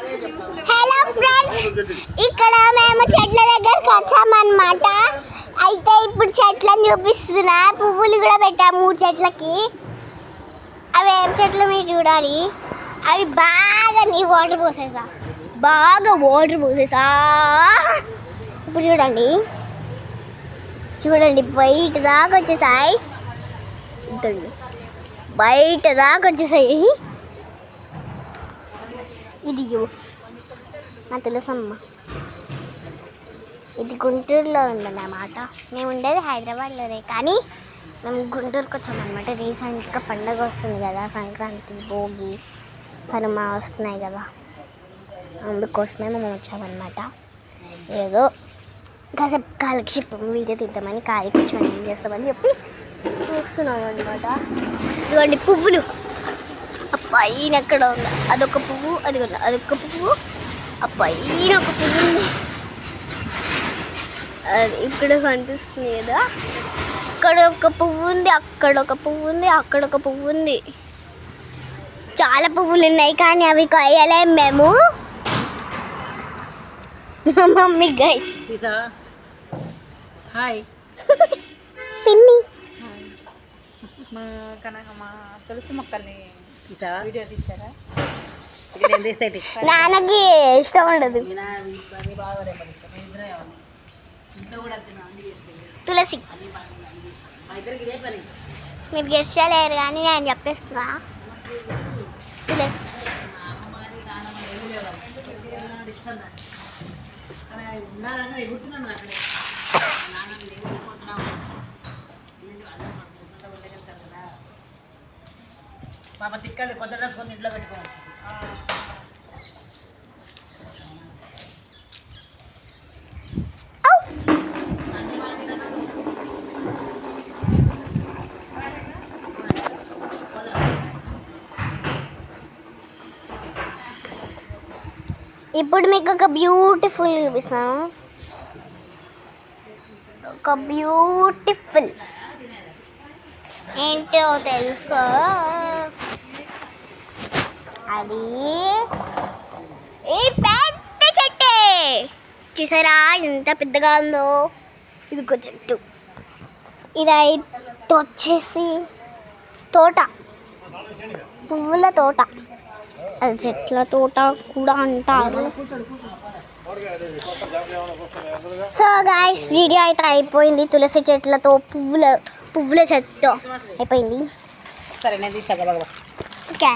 Hello friends, ఇక్కడ మేము చెట్ల దగ్గరకు వచ్చామన్నమాట. అయితే ఇప్పుడు చెట్లను చూపిస్తున్నా. పువ్వులు కూడా పెట్టాము 3 చెట్లకి. అవి ఏం చెట్లు మీరు చూడాలి. అవి బాగా వాటర్ పోసేసా. ఇప్పుడు చూడండి బయట దాకా వచ్చేసాయి. ఇది మా తెలుసమ్మ. ఇది గుంటూరులో ఉందన్నమాట. మేము ఉండేది హైదరాబాద్లోనే, కానీ మేము గుంటూరుకి వచ్చామన్నమాట. రీసెంట్గా పండగ వస్తుంది కదా, సంక్రాంతి, భోగి, కనుమ వస్తున్నాయి కదా, అందుకోసమే మేము వచ్చామన్నమాట. ఏదో కాసేపు కాలక్షేపం వీడియో తీద్దామని ఖాళీ కూర్చొని ఏం చేస్తామని చెప్పి చూస్తున్నాం అనమాట. ఇదిగోండి పువ్వులు. ఆ పైన ఎక్కడ ఉంది అదొక పువ్వు, అదొక పువ్వు, ఆ పైన ఒక పువ్వు ఉంది. అది ఇక్కడ కనిపిస్తుంది కదా. ఇక్కడ ఒక పువ్వు ఉంది, అక్కడ ఒక పువ్వు ఉంది, అక్కడ ఒక పువ్వు ఉంది. చాలా పువ్వులు ఉన్నాయి, కానీ అవి కాయలేం మేము. మమ్మీ గైస్ హాయ్ పిన్ని మా తులసి మొక్కల్ని వీడియో తీసారా? నాన్నకి ఇష్టం ఉండదు తులసి. మీరు గెస్ట్ చేయలేరు కానీ నేను చెప్పేస్తున్నా. తులసి పాప తిక్కలు కొత్త డ్రెస్ కొని ఇంట్లో పెట్టుకోవాలి. ఇప్పుడు మీకు ఒక బ్యూటిఫుల్ చూపిస్తాను. ఒక బ్యూటిఫుల్ ఏంటో తెలుసా? అది ఈ పెద్ద చెట్టే చూసారా ఎంత పెద్దగా ఉందో. ఇదిగో చెట్టు. ఇది వచ్చేసి తోట, పువ్వుల తోట. అది చెట్ల తోట కూడా అంటారు. సో గాయ్స్, వీడియో అయితే అయిపోయింది. తులసి చెట్లతో పువ్వుల చెట్టు అయిపోయింది. సరే నేను తీసా. ఓకే.